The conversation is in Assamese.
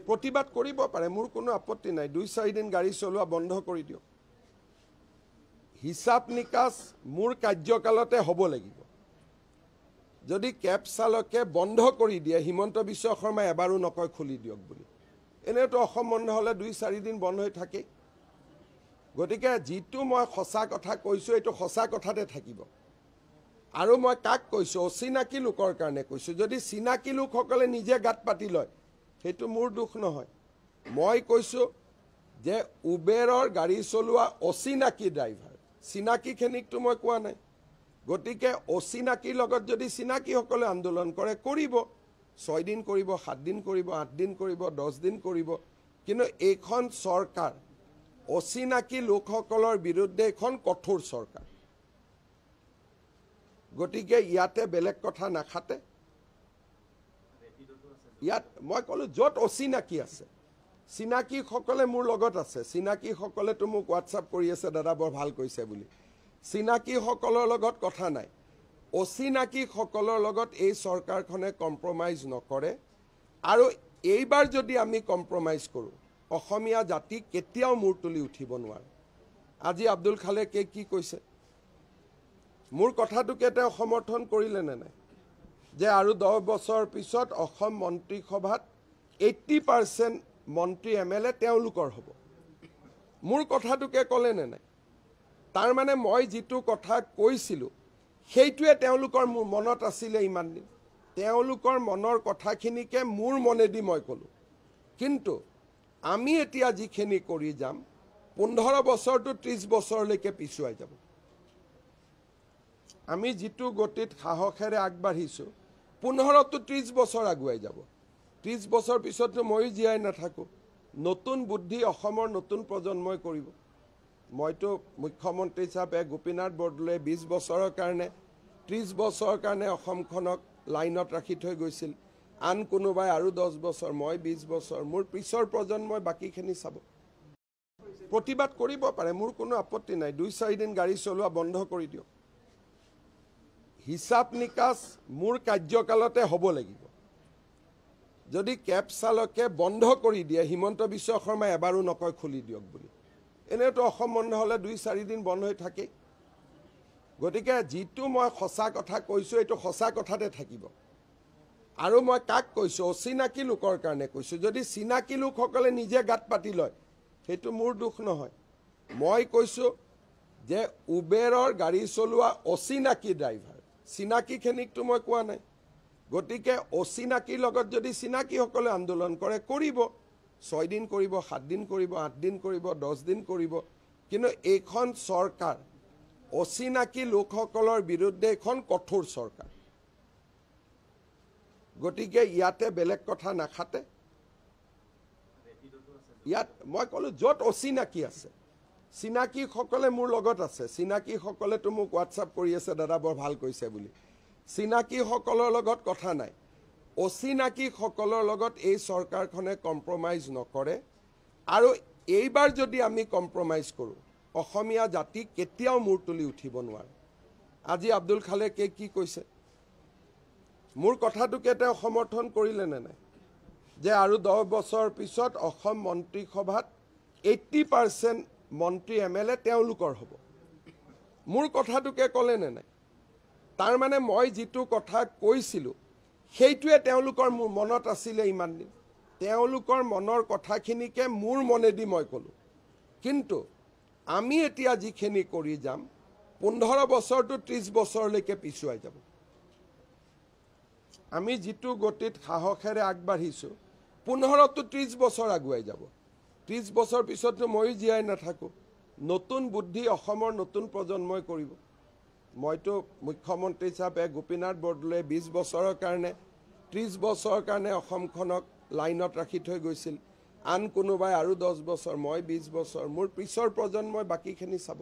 প্ৰতিবাদ কৰিব পাৰে, মোৰ কোনো আপত্তি নাই। 2-4 দিন গাড়ী চলোৱা বন্ধ কৰি দিয়ক। হিচাপ নিকাচ মোৰ কাৰ্যকালতে হ'ব লাগিব। যদি কেব চালকে বন্ধ কৰি দিয়ে, হিমন্ত বিশ্ব শৰ্মাই এবাৰো নকয় খুলি দিয়ক বুলি, এনেতো অসম বন্ধ হ'লে 2-4 দিন বন্ধ হৈ থাকে। গতিকে যিটো মই সঁচা কথা কৈছোঁ, এইটো সঁচা কথাতে থাকিব। আৰু মই কাক কৈছোঁ? অচিনাকি লোকৰ কাৰণে কৈছোঁ। যদি চিনাকি লোকসকলে নিজে গাত পাতি লয়, সেইটো মোৰ দুখ নহয়। মই কৈছোঁ যে উবেৰৰ গাড়ী চলোৱা অচিনাকি ড্ৰাইভাৰ, চিনাকিখিনিকতো মই কোৱা নাই। গতিকে অচিনাকিৰ লগত যদি চিনাকিসকলে আন্দোলন কৰে, কৰিব। 6 দিন কৰিব, 7 দিন কৰিব, 8 দিন কৰিব, 10 দিন কৰিব। কিন্তু এইখন চৰকাৰ অচিনাকি লোকসকলৰ বিৰুদ্ধে এখন কঠোৰ চৰকাৰ। গতিকে ইয়াতে বেলেগ কথা নাখাতে। ইয়াত মই ক'লোঁ য'ত অচিনাকি আছে, চিনাকিসকলে মোৰ লগত আছে। চিনাকিসকলেতো মোক হোৱাটছআপ কৰি আছে, দাদা বৰ ভাল কৈছে বুলি। চিনাকিসকলৰ লগত কথা নাই। অচিনাকিসকলৰ লগত এই চৰকাৰখনে কম্প্ৰমাইজ নকৰে। আৰু এইবাৰ যদি আমি কম্প্ৰমাইজ কৰোঁ, অসমীয়া জাতি কেতিয়াও মূৰ তুলি উঠিব নোৱাৰে। আজি আব্দুল খালেকে কি কৈছে? মোৰ কথাটোকে তেওঁ সমৰ্থন কৰিলে নে নাই? যে আৰু 10 বছৰ পিছত অসম মন্ত্ৰীসভাত 80% মন্ত্ৰী MLA তেওঁলোকৰ হ'ব। মোৰ কথাটোকে ক'লে নে নাই? তাৰ মানে মই যিটো কথা কৈছিলোঁ, সেইটোৱে তেওঁলোকৰ মোৰ মনত আছিলে ইমান দিন। তেওঁলোকৰ মনৰ কথাখিনিকে মোৰ মনেদি মই ক'লোঁ। কিন্তু আমি এতিয়া যিখিনি কৰি যাম, 15 বছৰটো 30 বছৰলৈকে পিছুৱাই যাব। আমি যিটো গতিত সাহসেৰে আগবাঢ়িছোঁ, 15টো 30 বছৰ আগুৱাই যাব। 30 বছৰ পিছততো ময়ো জীয়াই নাথাকোঁ। নতুন বুদ্ধি অসমৰ নতুন প্ৰজন্মই কৰিব। মইতো মুখ্যমন্ত্ৰী হিচাপে গোপীনাথ বৰদলৈয়ে 20 বছৰৰ কাৰণে, 30 বছৰৰ কাৰণে অসমখনক লাইনত ৰাখি থৈ গৈছিল। আন কোনোবাই আৰু 10 বছৰ, মই 20 বছৰ। মোৰ পিছৰ প্ৰজন্মই বাকীখিনি চাব। প্ৰতিবাদ কৰিব পাৰে, মোৰ কোনো আপত্তি নাই। 2-4 দিন গাড়ী চলোৱা বন্ধ কৰি দিয়ক। হিচাপ নিকাচ মোৰ কাৰ্যকালতে হ'ব লাগিব। যদি কেব চালকে বন্ধ কৰি দিয়ে, হিমন্ত বিশ্ব শৰ্মাই এবাৰো নকয় খুলি দিয়ক বুলি, এনেতো অসম বন্ধ হ'লে 2-4 দিন বন্ধ হৈ থাকে। গতিকে যিটো মই সঁচা কথা কৈছোঁ, এইটো সঁচা কথাতে থাকিব। আৰু মই কাক কৈছোঁ? অচিনাকি লোকৰ কাৰণে কৈছোঁ। যদি চিনাকি লোকসকলে নিজে গাত পাতি লয়, সেইটো মোৰ দুখ নহয়। মই কৈছোঁ যে উবেৰৰ গাড়ী চলোৱা অচিনাকি ড্ৰাইভাৰ, চিনাকিখিনিকতো মই কোৱা নাই। গতিকে অচিনাকিৰ লগত যদি চিনাকিসকলে আন্দোলন কৰে, কৰিব। 6 দিন কৰিব, 7 দিন কৰিব, 8 দিন কৰিব, 10 দিন কৰিব। কিন্তু এইখন চৰকাৰ অচিনাকি লোকসকলৰ বিৰুদ্ধে এখন কঠোৰ চৰকাৰ। গতিকে ইয়াতে বেলেগ কথা নাখাতে। ইয়াত মই ক'লোঁ য'ত অচিনাকি আছে, চিনাকিসকলে মোৰ লগত আছে। চিনাকিসকলেতো মোক হোৱাটছআপ কৰি আছে, দাদা বৰ ভাল কৈছে বুলি। চিনাকিসকলৰ লগত কথা নাই। অচিনাকিসকলৰ লগত এই চৰকাৰখনে কম্প্ৰমাইজ নকৰে। আৰু এইবাৰ যদি আমি কম্প্ৰমাইজ কৰোঁ, অসমীয়া জাতি কেতিয়াও মূৰ তুলি উঠিব নোৱাৰে। আজি আব্দুল খালেকে কি কৈছে? মোৰ কথাটোকে তেওঁ সমৰ্থন কৰিলে নে নাই? যে আৰু 10 বছৰ পিছত অসম মন্ত্ৰীসভাত 80% মন্ত্ৰী MLA তেওঁলোকৰ হ'ব। মোৰ কথাটোকে ক'লে নে নাই? তাৰ মানে মই যিটো কথা কৈছিলোঁ, সেইটোৱে তেওঁলোকৰ মোৰ মনত আছিলে ইমান দিন। তেওঁলোকৰ মনৰ কথাখিনিকে মোৰ মনেদি মই ক'লোঁ। কিন্তু আমি এতিয়া যিখিনি কৰি যাম, 15 বছৰটো 30 বছৰলৈকে পিছুৱাই যাব। আমি যিটো গতিত সাহসেৰে আগবাঢ়িছোঁ, 15টো 30 বছৰ আগুৱাই যাব। 30 বছৰ পিছততো ময়ো জীয়াই নাথাকোঁ। নতুন বুদ্ধি অসমৰ নতুন প্ৰজন্মই কৰিব। মইতো মুখ্যমন্ত্ৰী হিচাপে গোপীনাথ বৰদলৈয়ে 20 বছৰৰ কাৰণে, 30 বছৰৰ কাৰণে অসমখনক লাইনত ৰাখি থৈ গৈছিল। আন কোনোবাই আৰু 10 বছৰ, মই 20 বছৰ। মোৰ পিছৰ প্ৰজন্মই বাকীখিনি চাব।